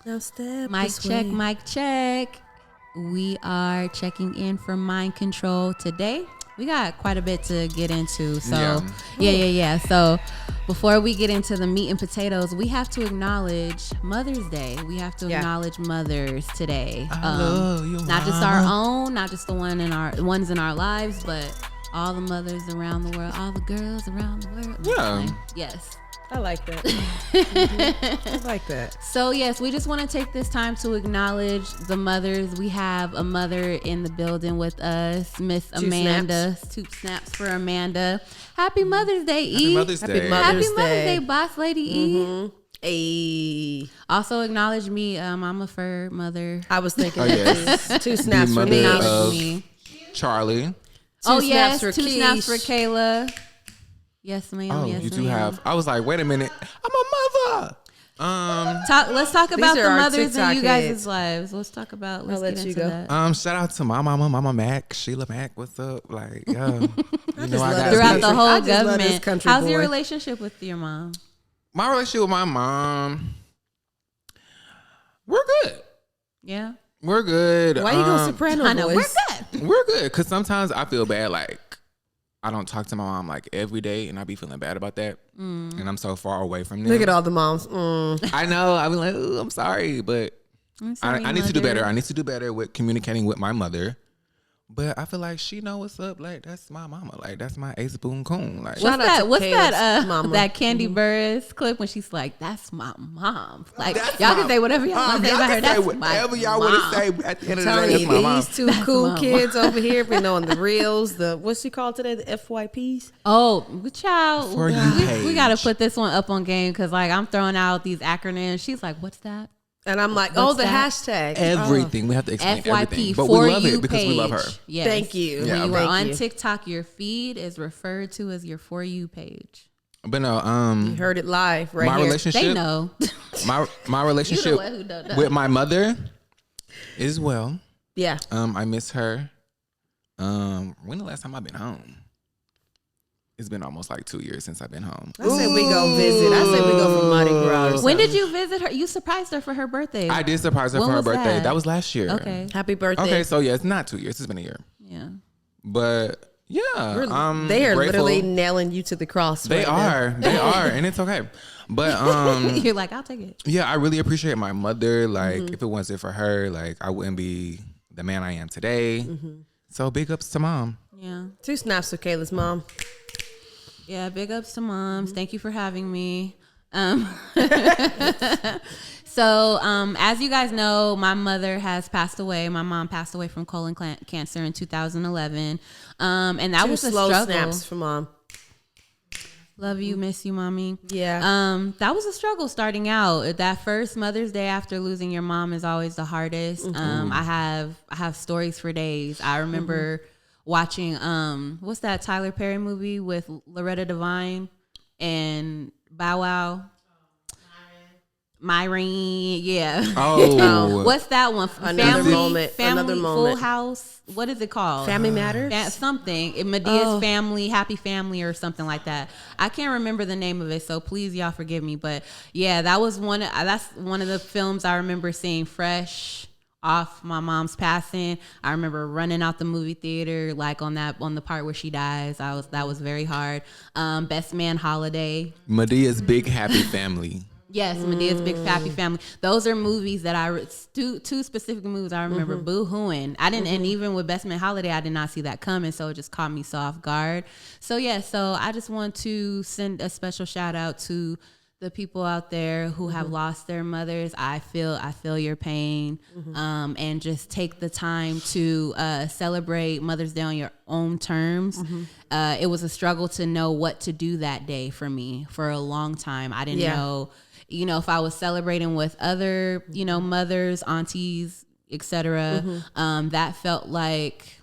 Now step Mic this check, way. mic check. We are checking in for mind control today. We got quite a bit to get into. So, yeah. So, before we get into the meat and potatoes, we have to acknowledge Mother's Day. We have to acknowledge mothers today. I love you, not just our own, not just the ones in our lives, but all the mothers around the world, all the girls around the world. Yeah. Yes. I like that. Mm-hmm. I like that. So yes, we just want to take this time to acknowledge the mothers. We have a mother in the building with us, Miss Amanda. Two snaps for Amanda. Happy Mother's Day, E. Happy Mother's Day. Happy Mother's Day, Boss Lady Mm-hmm. E. Also acknowledge me. I'm a fur mother. I was thinking yes. two snaps for me. Acknowledge me. Charlie. Two snaps for two snaps for Kayla. Yes, ma'am. Oh, yes, you do ma'am. have. I was like, wait a minute. I'm a mother. Let's talk about the are our mothers in TikTok you guys' heads. lives. Let's talk about. Let's let get you into go. that. Shout out to my mama, Mama Mac, Sheila Mac. What's up? Like, yo, you know, I got Throughout the whole I just love this government. country How's your boy. relationship with your mom? my relationship with my mom. We're good. Yeah. We're good. Why you go soprano I know. voice? We're good. We're good because sometimes I feel bad. Like I don't talk to my mom like every day, and I be feeling bad about that. And I'm so far away from them. Look at all the moms. I know. I be like, ooh, I'm sorry, but I'm sorry, I need to do mother. better. I need to do better with communicating with my mother. But I feel like she know what's up. Like that's my mama. Like that's my ace boon coon. Like Shout out to What's that? Caleb's mama. That Candy Burris clip when she's like, "That's my mom." Like That's y'all my can say whatever y'all want to say y'all about her. can say That's whatever my y'all mom. want to say. At the end of the day, Telling that's you, my mom. these two cool my kids over here been on the reels. The what's she called today? The FYPs. Oh, child, For you we page. got to put this one up on game because like I'm throwing out these acronyms. She's like, "What's that?" And I'm like, What's the that? hashtag. Everything we have to explain FYP everything, but for we love you it because we love her. page. Yes. Thank you. Yeah, When you okay. are on Thank you. TikTok, your feed is referred to as your For You page. But no, You heard it live right my here. relationship, They know. my relationship one who don't know. with my mother is well. Yeah. I miss her. When the last time I've been home? It's been almost like 2 years since I've been home. I said we go visit. I said we go for Mardi Gras. Or When something. did you visit her? You surprised her for her birthday. I did surprise her When for her was birthday. that? That was last year. Okay. Happy birthday. Okay, so yeah, it's not 2 years. It's been a year. Yeah. But yeah, I'm They are grateful. literally nailing you to the cross. They right now. are. They are, and it's okay. But You're like, I'll take it. yeah, I really appreciate my mother. Like, if it wasn't for her, like, I wouldn't be the man I am today. So big ups to mom. Yeah. Two snaps for Kayla's mom. Yeah. Big ups to moms. Thank you for having me. So, as you guys know, my mother has passed away. My mom passed away from colon cancer in 2011. And that Two was a slow struggle. snaps for mom. Love you, miss you, mommy. Yeah. That was a struggle starting out. That first Mother's Day after losing your mom is always the hardest. I have stories for days. I remember watching what's that Tyler Perry movie with Loretta Devine and Bow Wow? Myron, yeah. Oh, What's that one? Another moment. Family, Another Full moment. House. What is it called? Family Matters. Something. Medea's Family, Happy Family, or something like that. I can't remember the name of it, so please y'all forgive me. But yeah, that's one of the films I remember seeing fresh off my mom's passing. I remember running out the movie theater like on the part where she dies. That was very hard. Best Man Holiday. Medea's Big Happy Family. Yes, Medea's Big Happy Family. Those are movies that two specific movies I remember boo-hooing. I didn't, and even with Best Man Holiday, I did not see that coming, so it just caught me so off guard. So yeah, so I just want to send a special shout out to the people out there who have lost their mothers. I feel your pain, and just take the time to celebrate Mother's Day on your own terms. It was a struggle to know what to do that day for me for a long time. I didn't know. If I was celebrating with other, mothers, aunties, etc., that felt like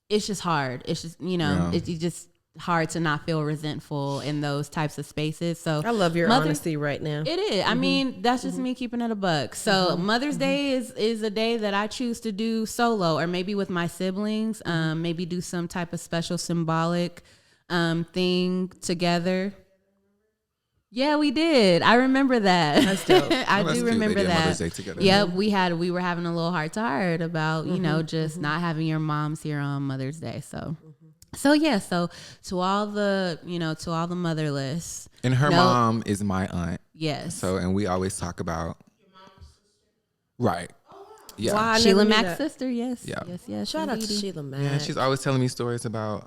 it's just hard. It's just, it's just hard to not feel resentful in those types of spaces. So I love your honesty right now. It is. I mean, that's just me keeping it a buck. So Mother's Day is a day that I choose to do solo or maybe with my siblings, maybe do some type of special symbolic thing together. Yeah, we did. I remember that. That's dope. I That's do cute. remember They did that. Mother's Day together. Yep, we were having a little heart to heart about, you know, just not having your moms here on Mother's Day. So so to all the, you know, to all the motherless. And her mom is my aunt. Yes. So, and we always talk about. Right. Yeah. Wow, I Sheila never knew Mack's that. sister, yes. Yeah. Yes. Shout out to indeedy. Sheila Mack. Yeah, she's always telling me stories about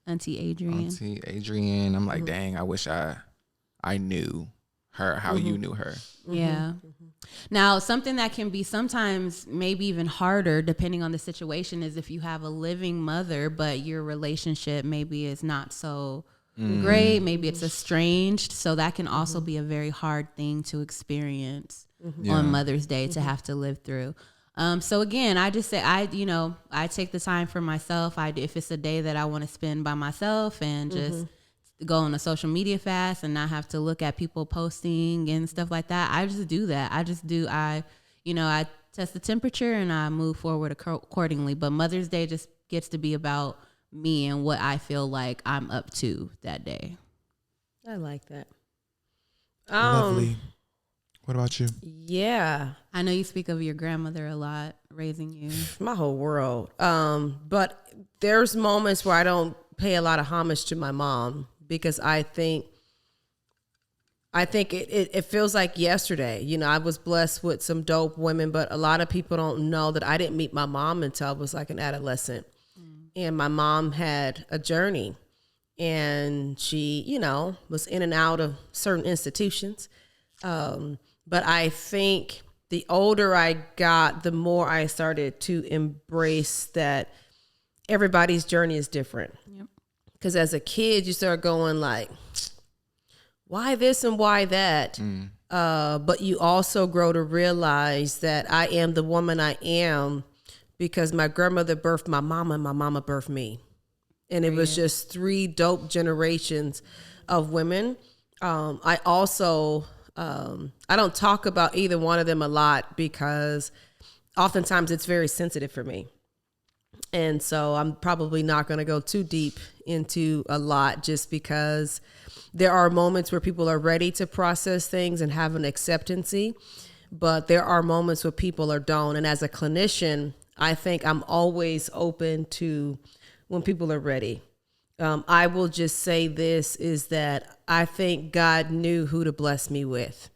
Auntie Adrian. Auntie Adrian. I'm like, dang, I wish I knew her how you knew her. Yeah. Now, something that can be sometimes maybe even harder, depending on the situation, is if you have a living mother, but your relationship maybe is not so great. Maybe it's estranged. So that can also be a very hard thing to experience on Mother's Day to have to live through. So again, I just say, I take the time for myself. If it's a day that I want to spend by myself and just go on a social media fast and not have to look at people posting and stuff like that, I just do that. I test the temperature and I move forward accordingly. But Mother's Day just gets to be about me and what I feel like I'm up to that day. I like that. Lovely. What about you? Yeah, I know you speak of your grandmother a lot, raising you. my whole world. But there's moments where I don't pay a lot of homage to my mom because I think it feels like yesterday. You know, I was blessed with some dope women, but a lot of people don't know that I didn't meet my mom until I was like an adolescent. And my mom had a journey and she, you know, was in and out of certain institutions. But I think the older I got, the more I started to embrace that everybody's journey is different. Because as a kid, you start going like, why this and why that? But you also grow to realize that I am the woman I am because my grandmother birthed my mama and my mama birthed me. And it was just 3 dope generations of women. I also... I don't talk about either one of them a lot because oftentimes it's very sensitive for me. And so I'm probably not going to go too deep into a lot just because there are moments where people are ready to process things and have an acceptancy, but there are moments where people are don't. And as a clinician, I think I'm always open to when people are ready. I will just say this is that I think God knew who to bless me with.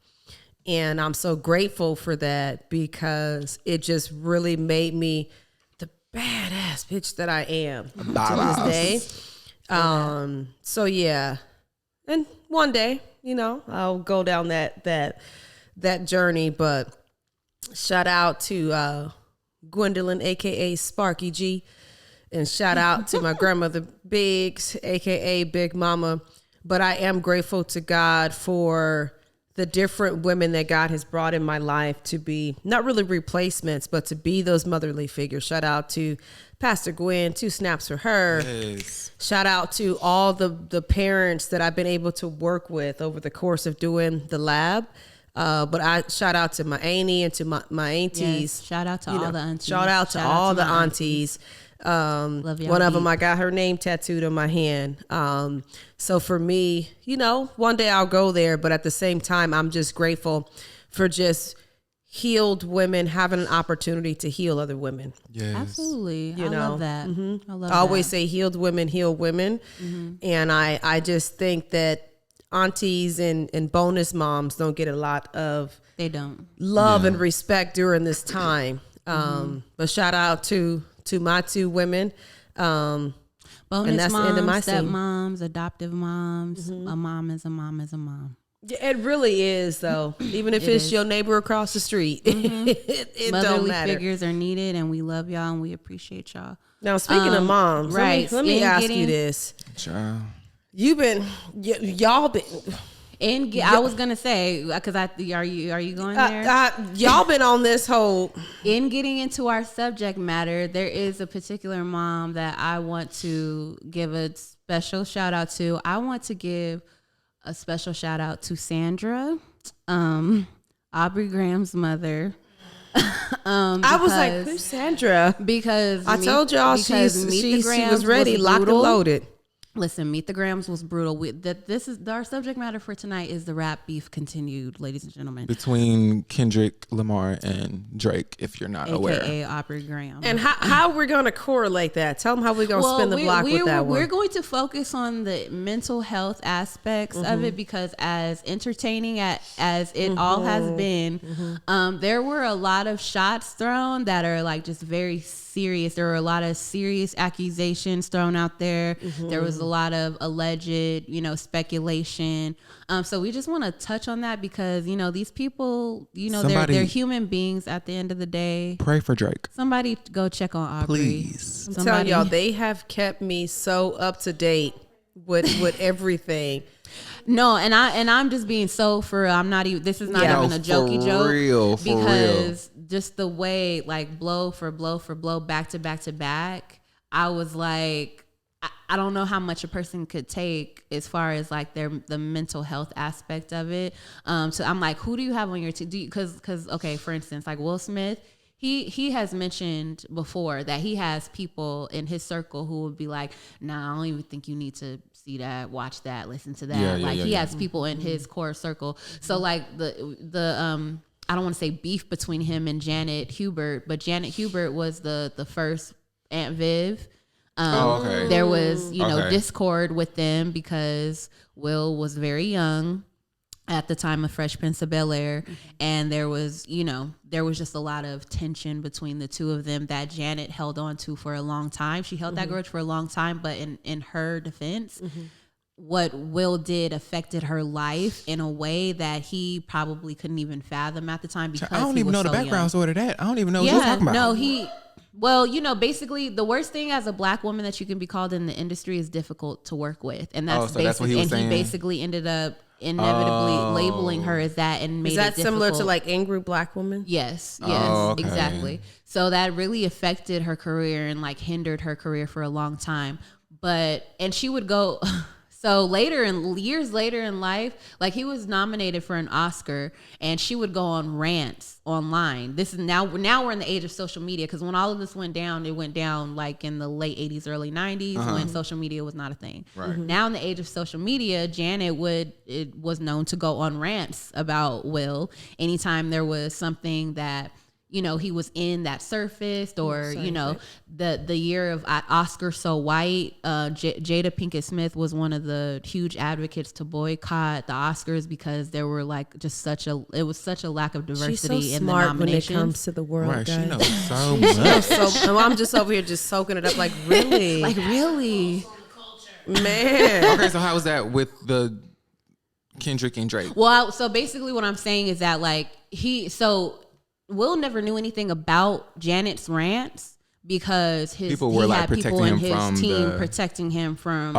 And I'm so grateful for that because it just really made me the badass bitch that I am to this day. So yeah. And one day, you know, I'll go down that journey, but shout out to Gwendolyn, aka Sparky G. And shout out to my grandmother Biggs, aka Big Mama. But I am grateful to God for the different women that God has brought in my life to be not really replacements, but to be those motherly figures. Shout out to Pastor Gwen, 2 snaps for her. Yes. Shout out to all the parents that I've been able to work with over the course of doing the lab. But I shout out to my auntie and to my aunties. Yes, shout out to all the aunties. Shout out to all the aunties. Love y'all. One of them, I got her name tattooed on my hand. So for me, you know, one day I'll go there, but at the same time, I'm just grateful for just healed women having an opportunity to heal other women. Yes. Absolutely. I love that. I love I always say healed women heal women. And I just think that aunties and bonus moms don't get a lot of They don't. love and respect during this time. But shout out to my 2 women. Bonus and that's moms, the end of my scene. stepmoms, adoptive moms. A mom is a mom is a mom. It really is, though. Even if It it's is. your neighbor across the street, it don't Motherly matter. figures are needed, and we love y'all and we appreciate y'all. Now, speaking of moms, right, let me in ask getting- you this. Child. Y'all been... I was gonna say because are you going there? y'all been on this whole... In getting into our subject matter, there is a particular mom that I want to give a special shout out to. I want to give a special shout out to Sandra, Aubrey Graham's mother. I was like, who's Sandra? Because I told y'all she was ready, locked and loaded. Listen, Meet the Grams was brutal. This is our subject matter for tonight is the rap beef continued, ladies and gentlemen. Between Kendrick Lamar and Drake, if you're not aware. AKA Aubrey Graham. And how we're going to correlate that? Tell them how we're going to spin the block with that one. We're going to focus on the mental health aspects of it because as entertaining as it all has been, there were a lot of shots thrown that are like just very serious. There were a lot of serious accusations thrown out there. There was a lot of alleged, speculation. So we just want to touch on that because, these people, they're human beings at the end of the day. Pray for Drake. Somebody go check on Aubrey. Please. I'm telling y'all, they have kept me so up to date with everything. No, and I'm just being so for real. I'm not even. This is not even a jokey joke because just the way like blow for blow for blow back to back to back. I was like, I don't know how much a person could take as far as like the mental health aspect of it. So I'm like, who do you have on your team? Because okay, for instance, like Will Smith. He has mentioned before that he has people in his circle who would be like, nah, I don't even think you need to see that, watch that, listen to that. He has people in his core circle. So like the I don't want to say beef between him and Janet Hubert, but Janet Hubert was the first Aunt Viv. There was, discord with them because Will was very young at the time of Fresh Prince of Bel-Air. And there was just a lot of tension between the two of them that Janet held on to for a long time. She held that grudge for a long time, but in her defense, what Will did affected her life in a way that he probably couldn't even fathom at the time because I don't even know the background story to that. I don't even know what you're talking about. Well, basically the worst thing as a black woman that you can be called in the industry is difficult to work with. And that's that's what he was saying. He basically ended up inevitably labeling her as that and made it difficult. Is that similar to like angry black woman? Yes, exactly. So that really affected her career and like hindered her career for a long time. And she would go so years later in life, like he was nominated for an Oscar and she would go on rants online. This is now we're in the age of social media because when all of this went down, it went down like in the late 80s, early 90s when social media was not a thing. Right. Now in the age of social media, Janet was known to go on rants about Will anytime there was something that he was in that surfaced or, the year of Oscar So White, Jada Pinkett Smith was one of the huge advocates to boycott the Oscars because there were like it was such a lack of diversity in the nominations. When it comes to the world, right, guys. she knows so much. I'm just over here just soaking it up like really? Like really? Man. Okay, so how was that with the Kendrick and Drake? Well, so basically what I'm saying is that like Will never knew anything about Janet's rants because he had people in his team protecting him from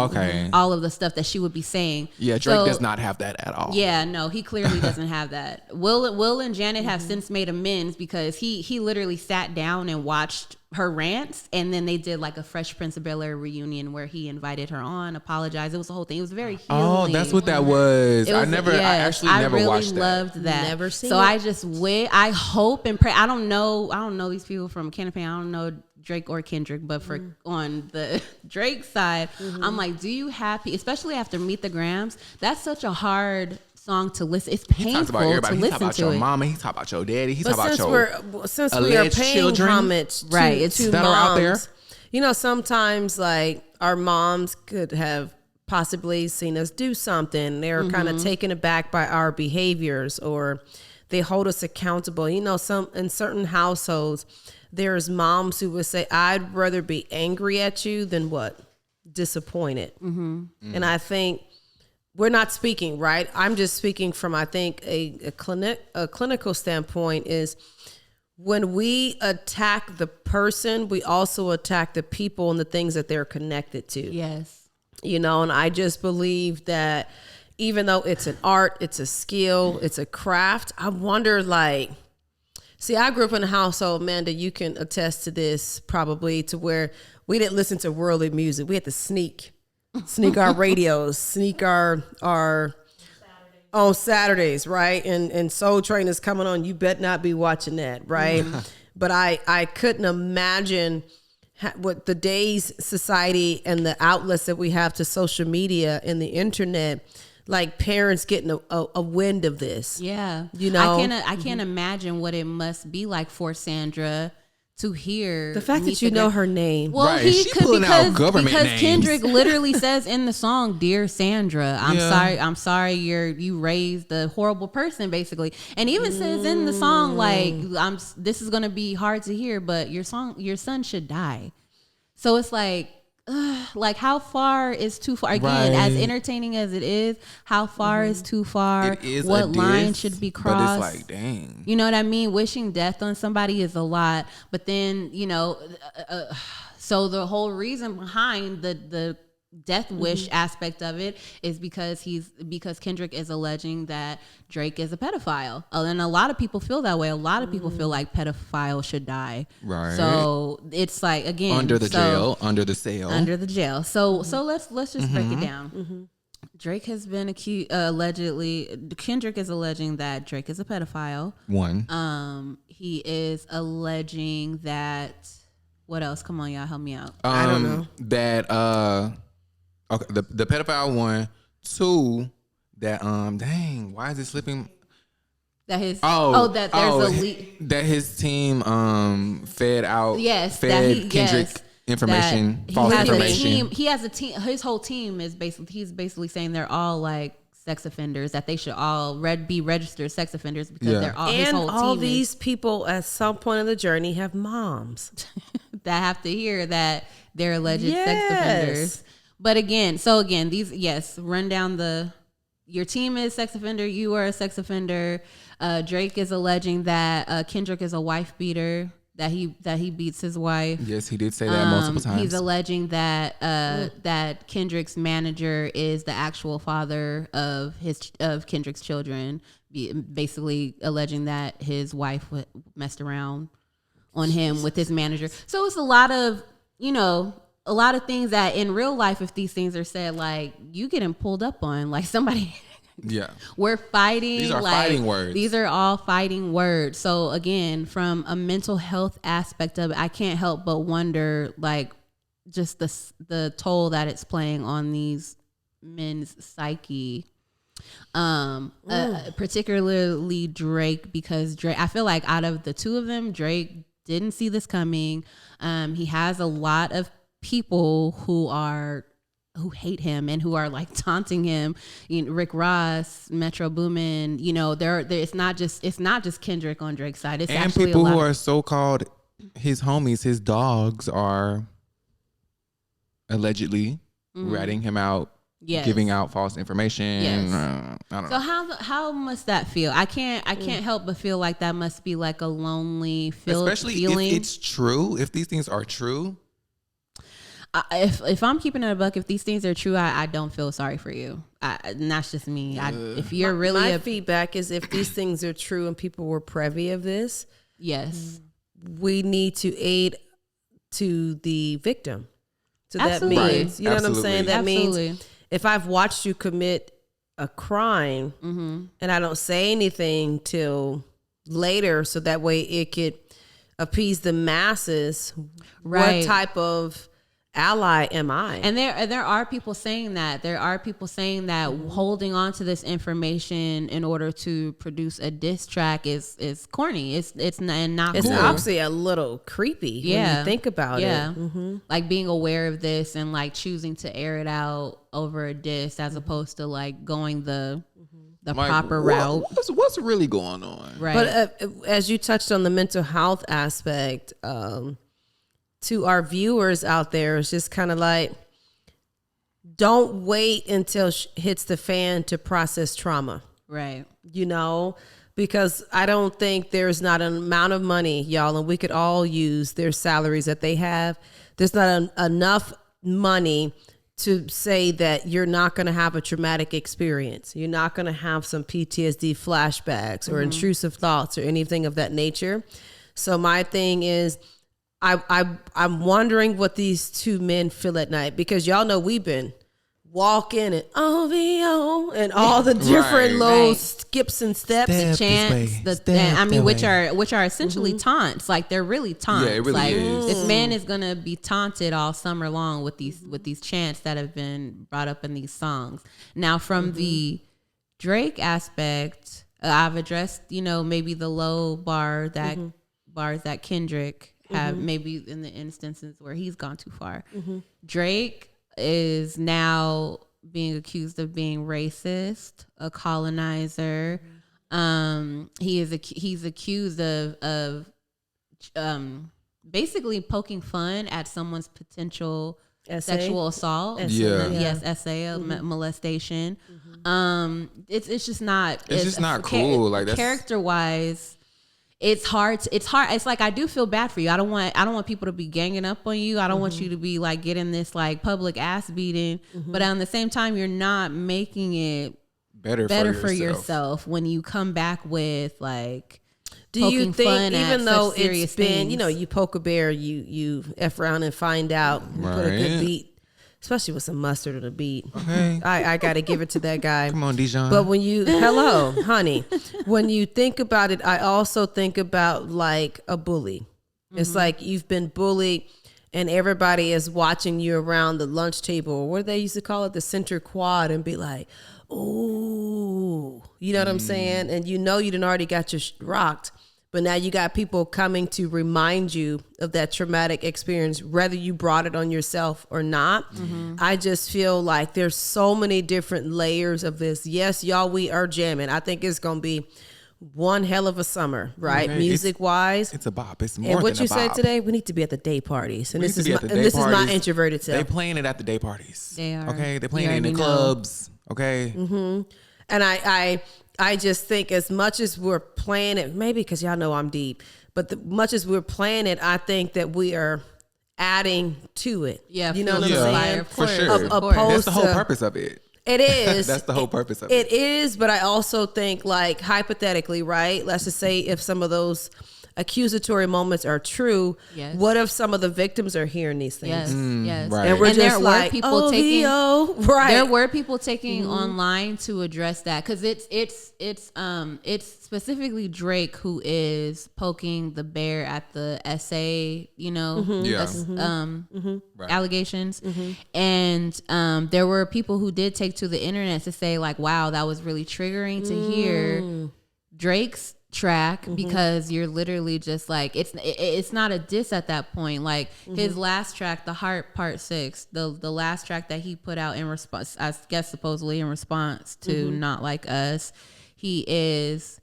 all of the stuff that she would be saying. Yeah, Drake does not have that at all. Yeah, no, he clearly doesn't have that. Will and Janet have since made amends because he literally sat down and watched her rants, and then they did like a Fresh Prince of Bel-Air reunion where he invited her on, apologized. It was a whole thing. It was very healing. Oh, that's what that was. I actually never really watched that. Loved that. Never seen so it. I just I hope and pray. I don't know these people from Campaign. I don't know Drake or Kendrick, but on the Drake side, I'm like, do you happy, especially after Meet the Grams? That's such a hard song to listen. It's painful to listen to. He talk about your mama. He talk about your daddy. He talk about your since we are paying children, homage to that moms, are out there. Sometimes like our moms could have possibly seen us do something. They're kind of taken aback by our behaviors, or they hold us accountable. Some in certain households, there's moms who would say, "I'd rather be angry at you than what? Disappointed." And I think. We're not speaking, right? I'm just speaking from, I think, a clinical standpoint is when we attack the person, we also attack the people and the things that they're connected to. Yes. And I just believe that even though it's an art, it's a skill, it's a craft, I wonder I grew up in a household, Amanda, you can attest to this probably, to where we didn't listen to worldly music. We had to sneak our radios, sneak our on Saturdays, right? And Soul Train is coming on. You bet not be watching that, right? But I couldn't imagine what the day's society and the outlets that we have to social media and the internet, like parents getting a wind of this. Yeah. You know, I can't imagine what it must be like for Sandra to hear the fact that you know her name. Well, right. he She could pulling out government because names. Kendrick literally says in the song, "Dear Sandra, I'm sorry you raised a horrible person," basically, and even says in the song like, this is gonna be hard to hear, but your son should die. So it's like how far is too far? Again, as entertaining as it is, how far is too far? It is what a diss, line should be crossed? But it's like, dang. You know what I mean? Wishing death on somebody is a lot, but then so the whole reason behind the death wish aspect of it is because Kendrick is alleging that Drake is a pedophile, and a lot of people feel that way. A lot of people feel like pedophiles should die. Right. So it's like, again, under the jail. So let's just break it down. Drake has been accused, Kendrick is alleging that Drake is a pedophile. One. He is alleging that, what else? Come on, y'all, help me out. I don't know. That okay, the pedophile one. Two, that dang, why is it slipping? That his that there's a leak. That his team fed Kendrick information, false information. He has a team. His whole team is basically saying they're all like sex offenders, that they should all be registered sex offenders because they're all, his whole all team these people at some point of the journey have moms that have to hear that they're alleged sex offenders. But again, run down your team is sex offender, you are a sex offender. Drake is alleging that Kendrick is a wife beater, that he beats his wife. Yes, he did say that multiple times. He's alleging that that Kendrick's manager is the actual father of Kendrick's children, basically alleging that his wife messed around on him with his manager. So it's a lot of things that in real life, if these things are said, like, you getting pulled up on, like somebody. Yeah. We're fighting. These are fighting words. These are all fighting words. So again, from a mental health aspect of it, I can't help but wonder, like, just the toll that it's playing on these men's psyche. Particularly Drake, because Drake, I feel like out of the two of them, Drake didn't see this coming. He has a lot of people who hate him and who are like taunting him. Rick Ross, Metro Boomin. It's not just Kendrick on Drake's side. It's and actually people a lot who are so-called his homies, his dogs, are allegedly ratting him out. Yes. Giving out false information. Yes. I don't know. So how must that feel? I can't help but feel like that must be like a lonely feeling. Especially if it's true. If these things are true. If I'm keeping it a buck, if these things are true, I don't feel sorry for you. And that's just me. If you're really my feedback is, if these things are true and people were privy of this, yes, we need to aid to the victim. So Absolutely. that means, you know Absolutely. what I'm saying? That Absolutely. means if I've watched you commit a crime and I don't say anything till later, so that way it could appease the masses, right, what type of ally am I? And there are people saying that. There are people saying that holding on to this information in order to produce a diss track is corny. It's not It's cool. obviously a little creepy when you think about it. Like being aware of this and like choosing to air it out over a diss as opposed to like going the proper route. What's really going on? Right. But as you touched on the mental health aspect, to our viewers out there, it's just kind of like, don't wait until hits the fan to process trauma. Right. Because I don't think there's not an amount of money, y'all, and we could all use their salaries that they have. There's not enough money to say that you're not going to have a traumatic experience. You're not going to have some PTSD flashbacks or intrusive thoughts or anything of that nature. So my thing is, I'm wondering what these two men feel at night, because y'all know we've been walking and OVO and all the different little skips and steps, the chants, which are essentially taunts. Like they're really taunts. Yeah, it really like is. This man is gonna be taunted all summer long with these chants that have been brought up in these songs. Now, from the Drake aspect, I've addressed, maybe the low bars that Kendrick have, maybe in the instances where he's gone too far. Drake is now being accused of being racist, a colonizer. He's accused of basically poking fun at someone's potential sexual assault. Molestation. It's just not. It's just not cool. Like character wise. It's hard. It's like, I do feel bad for you. I don't want people to be ganging up on you. I don't want you to be like getting this like public ass beating. But at the same time, you're not making it better for yourself when you come back with like. Do you think, even though it's been, you poke a bear, you F around and find out, you put a good beat. Especially with some mustard on the beat. Okay. I got to give it to that guy. Come on, Dijon. But hello, honey. When you think about it, I also think about like a bully. It's like you've been bullied and everybody is watching you around the lunch table, or what they used to call it, the center quad, and be like, ooh. You know what I'm saying? And you done already got your rocked. But now you got people coming to remind you of that traumatic experience, whether you brought it on yourself or not. I just feel like there's so many different layers of this. Yes, y'all, we are jamming. I think it's going to be one hell of a summer, right? Okay. Music-wise. It's a bop. It's more and what than you said today, we need to be at the day parties. And this is my introverted self. They playing it at the day parties. They are. Okay? They're playing it in the clubs. Okay? And I just think as much as we're playing it, maybe because y'all know I'm deep, but much as we're playing it, I think that we are adding to it. Yeah, you know what I'm saying? For sure. That's the whole purpose of it. It is. That's the whole purpose of it. It is, but I also think, like, hypothetically, right? Let's just say if some of those accusatory moments are true, what if some of the victims are hearing these things? Yes. Right. And we're just like, there were people taking online to address that, because it's specifically Drake who is poking the bear at the essay, allegations, and there were people who did take to the internet to say like, wow, that was really triggering to hear Drake's track, because you're literally just like, it's not a diss at that point. Like his last track, The Heart Part 6, the last track that he put out in response, I guess supposedly in response to Not Like Us, he is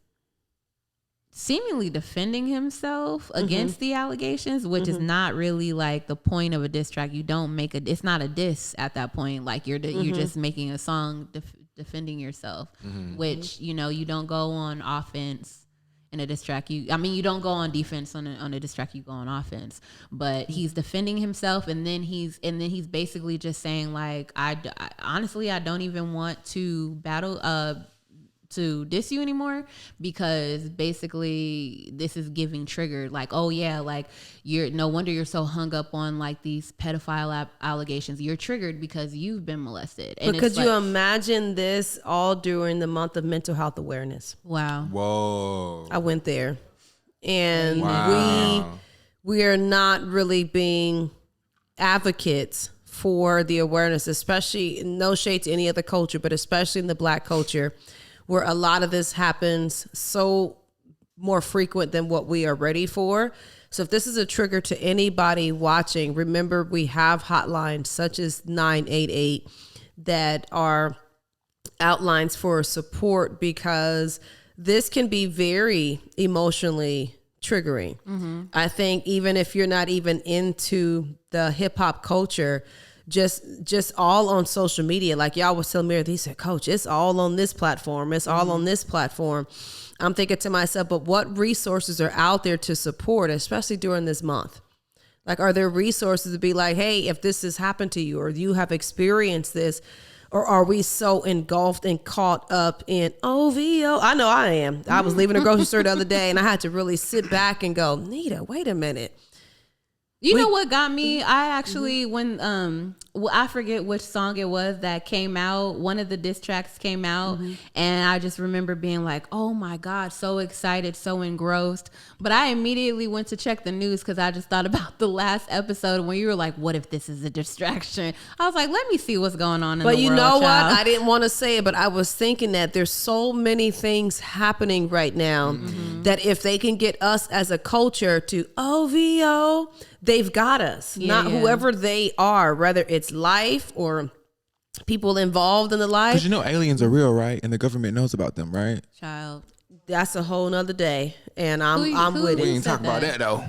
seemingly defending himself against the allegations, which is not really like the point of a diss track. You don't make it's not a diss at that point. Like you're just making a song defending yourself, which you don't go on offense in a diss track. You don't go on defense on a diss track. You go on offense. But he's defending himself, and then he's basically just saying like, I honestly don't even want to battle to diss you anymore, because basically this is giving triggered, like, oh yeah, like you're no wonder you're so hung up on like these pedophile allegations. You're triggered because you've been molested. And but could you imagine this all during the month of mental health awareness? Wow. Whoa. I went there, and we are not really being advocates for the awareness, especially, no shade to any other culture, but especially in the Black culture, where a lot of this happens so more frequent than what we are ready for. So if this is a trigger to anybody watching, remember we have hotlines such as 988 that are outlines for support, because this can be very emotionally triggering. I think even if you're not even into the hip hop culture, just all on social media, like y'all was telling me, they said, Coach, it's all on this platform. It's all on this platform. I'm thinking to myself, but what resources are out there to support, especially during this month? Like, are there resources to be like, hey, if this has happened to you, or you have experienced this, or are we so engulfed and caught up in OVO? I know I am. I was leaving a grocery store the other day, and I had to really sit back and go, Nita, wait a minute. You know what got me? I actually when I forget which song it was that came out. One of the diss tracks came out, and I just remember being like, "Oh my God!" So excited, so engrossed. But I immediately went to check the news because I just thought about the last episode when you were like, "What if this is a distraction?" I was like, "Let me see what's going on in the world." But you know what? I didn't want to say it, but I was thinking that there's so many things happening right now that if they can get us as a culture to OVO. They've got us, not whoever they are, whether it's life or people involved in the life. Because you know aliens are real, right? And the government knows about them, right? Child. That's a whole nother day. And I'm with it. We ain't talking about that, though.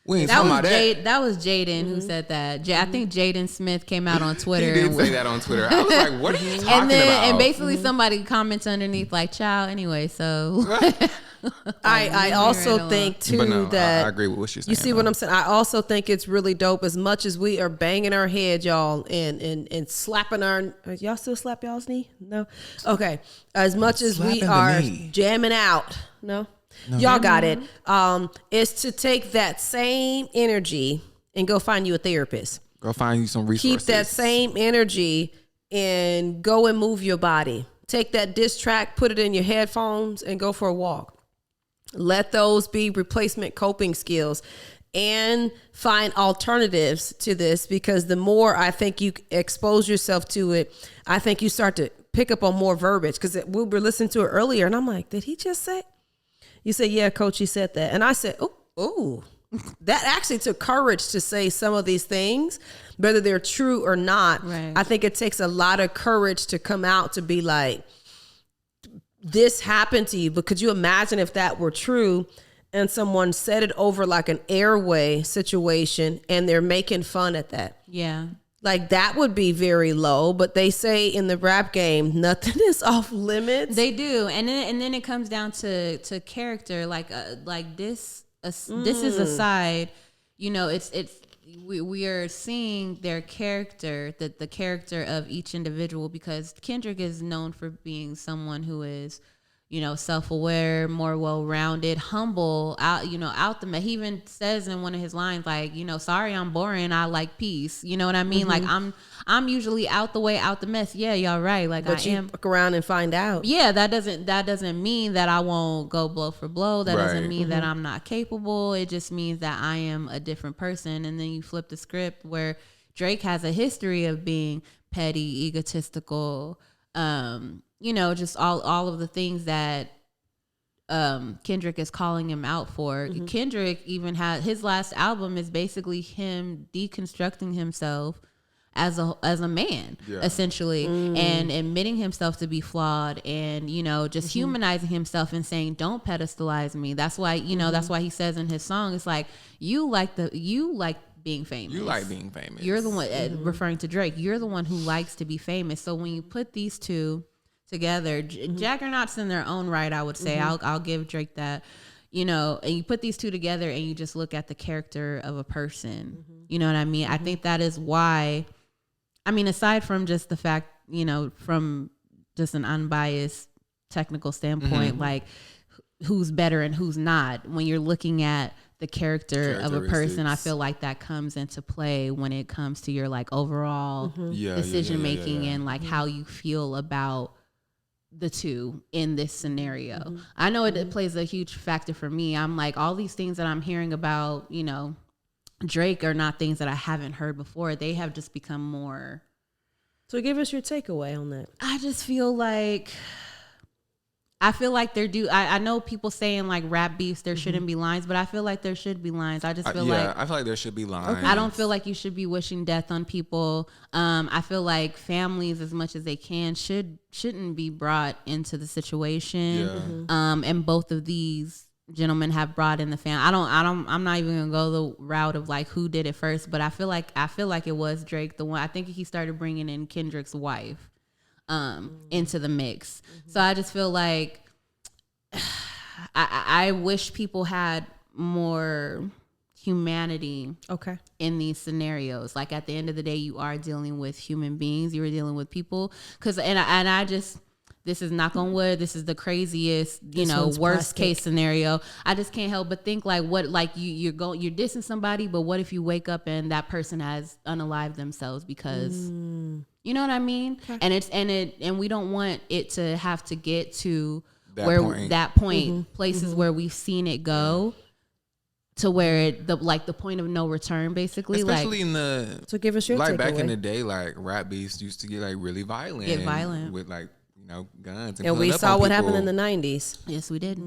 We ain't talking about that. That was Jaden who said that. I think Jaden Smith came out on Twitter. He did say that on Twitter. I was like, what are you talking about? And basically somebody comments underneath like, child, anyway, so... I also think too that I agree with what you're saying. You see what I'm saying? I also think it's really dope. As much as we are banging our head, y'all, and slapping our, y'all still slap y'all's knee? No, okay. As much as we are jamming out, no, y'all got it. Is to take that same energy and go find you a therapist. Go find you some resources. Keep that same energy and go and move your body. Take that diss track, put it in your headphones, and go for a walk. Let those be replacement coping skills and find alternatives to this, because the more I think you expose yourself to it, I think you start to pick up on more verbiage, because we were listening to it earlier and I'm like, did he just say? You said, yeah, coach, he said that. And I said, oh, that actually took courage to say some of these things, whether they're true or not. Right. I think it takes a lot of courage to come out to be like, this happened to you, but could you imagine if that were true and someone said it over like an airway situation and they're making fun at that? Yeah. Like that would be very low, but they say in the rap game, nothing is off limits. They do. And then it comes down to character. Like this is a side, you know, we are seeing their character, the character of each individual, because Kendrick is known for being someone who is, you know, self-aware, more well-rounded, humble, out the mess. He even says in one of his lines, like, you know, sorry, I'm boring. I like peace. You know what I mean? Like I'm usually out the way, out the mess. Yeah, y'all right. Like, but you look around and find out. Yeah, that doesn't mean that I won't go blow for blow. That doesn't mean that I'm not capable. It just means that I am a different person. And then you flip the script where Drake has a history of being petty, egotistical, you know, just all of the things that Kendrick is calling him out for. Kendrick even had his last album is basically him deconstructing himself as a man, essentially, and admitting himself to be flawed, and, you know, just humanizing himself and saying, don't pedestalize me. That's why, you know, that's why he says in his song, it's like, you like being famous. You like being famous. You're the one, referring to Drake, you're the one who likes to be famous. So when you put these two together, jaggernauts in their own right, I would say, I'll give Drake that, you know, and you put these two together and you just look at the character of a person. You know what I mean? I think that is why, I mean, aside from just the fact, you know, from just an unbiased technical standpoint, like who's better and who's not, when you're looking at the character of a person, I feel like that comes into play when it comes to your like overall decision making and like how you feel about the two in this scenario. I know it plays a huge factor for me. I'm like, all these things that I'm hearing about, you know, Drake are not things that I haven't heard before. They have just become more. So give us your takeaway on that. I just feel like they're due. I know people saying like rap beefs, there shouldn't be lines, but I feel like there should be lines. I just feel I feel like there should be lines. I don't feel like you should be wishing death on people. I feel like families, as much as they can, shouldn't be brought into the situation. And both of these gentlemen have brought in the family. I'm not even gonna go the route of like who did it first, but I feel like it was Drake, the one. I think he started bringing in Kendrick's wife into the mix. So I just feel like I wish people had more humanity in these scenarios. Like at the end of the day, you are dealing with human beings, you are dealing with people. And I just, this is knock on wood, this is the craziest, This one's worst plastic. case scenario. I just can't help but think like what, like you're dissing somebody, but what if you wake up and that person has unalived themselves because you know what I mean? Okay. And we don't want it to have to get to that point, places where we've seen it go to where the point of no return, basically. Especially like, in the So give us your like takeaway. back in the day, like rap beefs used to get like really violent, with like guns and we pulling up saw on what people. happened in the 90s. yes, we did.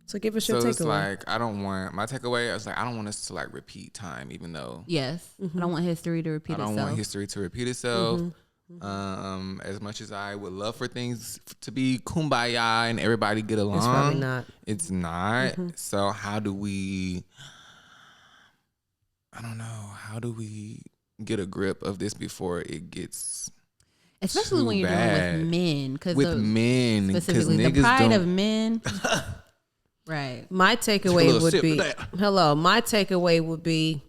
So give us your So takeaway. it's like I don't want my takeaway. I was like I don't want us to like repeat time, even though Yes, I don't want history to repeat itself. I don't want history to repeat itself. As much as I would love for things to be kumbaya and everybody get along, It's probably not. It's not. So how do we? I don't know. How do we get a grip of this before it gets? Especially too when you're bad dealing with men, because because specifically the niggas pride don't. of men. Right. My takeaway little would sip be of that. My takeaway would be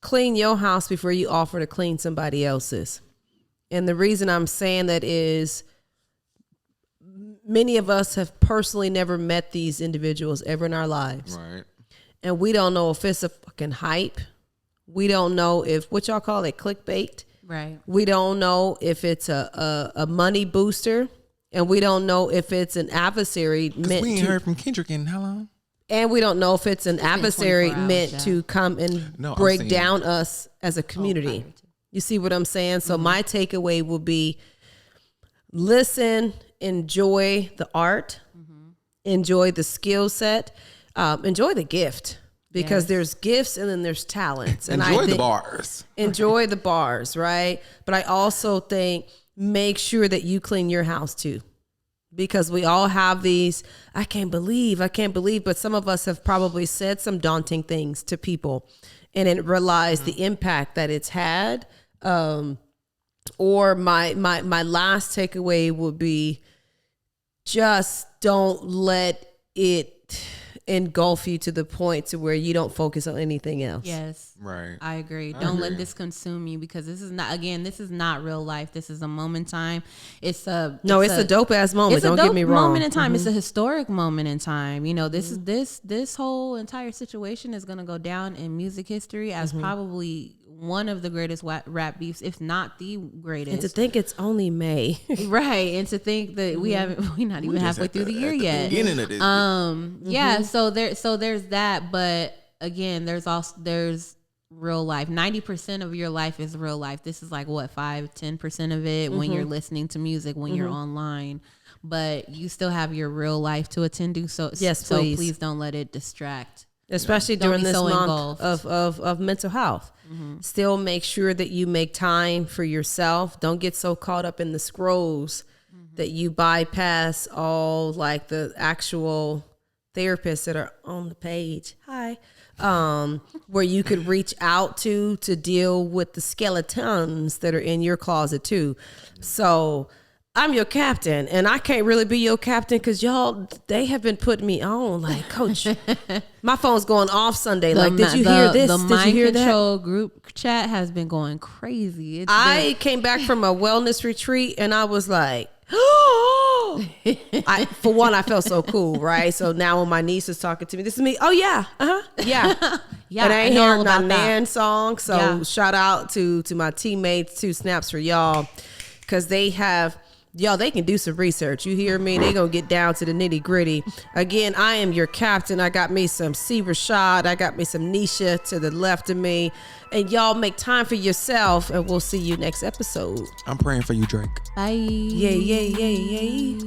clean your house before you offer to clean somebody else's. And the reason I'm saying that is many of us have personally never met these individuals ever in our lives. Right. And we don't know if it's a fucking hype. We don't know if, what y'all call it, clickbait. Right. We don't know if it's a money booster. And we don't know if it's an adversary meant We ain't to, heard from Kendrick in how long? and we don't know if it's an adversary 24 hours, meant yeah. to come and No, I'm break saying- down us as a community. prior to. You see what I'm saying? So my takeaway will be listen, enjoy the art, enjoy the skill set, enjoy the gift, because Yes. there's gifts and then there's talents. And Enjoy I the think, bars. enjoy the bars, right? But I also think make sure that you clean your house too. Because we all have these, I can't believe, but some of us have probably said some daunting things to people and then realized the impact that it's had. Or my last takeaway would be just don't let it engulf you to the point to where you don't focus on anything else. Yes. Right. I agree. I Don't agree. let this consume you, because this is not real life. This is a moment in time. It's a dope ass moment. It's a Don't dope get me wrong. moment in time. It's a historic moment in time. This is this whole entire situation is going to go down in music history as probably one of the greatest rap beefs, if not the greatest. And to think it's only May. Right, and to think that we're not even halfway through the year yet. Beginning of this. Yeah, so there's that, but again, there's real life. 90% of your life is real life. This is like what 5-10% of it when you're listening to music, when you're online, but you still have your real life to attend to. So Yes, so please. please don't let it distract. Especially Don't during be this so month engulfed. of mental health. Still make sure that you make time for yourself. Don't get so caught up in the scrolls that you bypass all like the actual therapists that are on the page. Hi. Where you could reach out to deal with the skeletons that are in your closet too. So I'm your captain, and I can't really be your captain because they have been putting me on. Like, Coach, my phone's going off Sunday. Like, did you hear this? The Did mind you hear that? control group chat has been going crazy. I came back from a wellness retreat, and I was like, for one, I felt so cool, right? So now when my niece is talking to me, this is me. Oh yeah, yeah. Yeah, And I ain't know all hearing my about that. Nan song. So Yeah. shout out to my teammates, 2 snaps for y'all, because they can do some research. You hear me? They gonna get down to the nitty gritty. Again, I am your captain. I got me some C. RASHOD. I got me some Nesha to the left of me. And y'all make time for yourself, and we'll see you next episode. I'm praying for you, Drake. Bye. Yay, yay, yay, yay.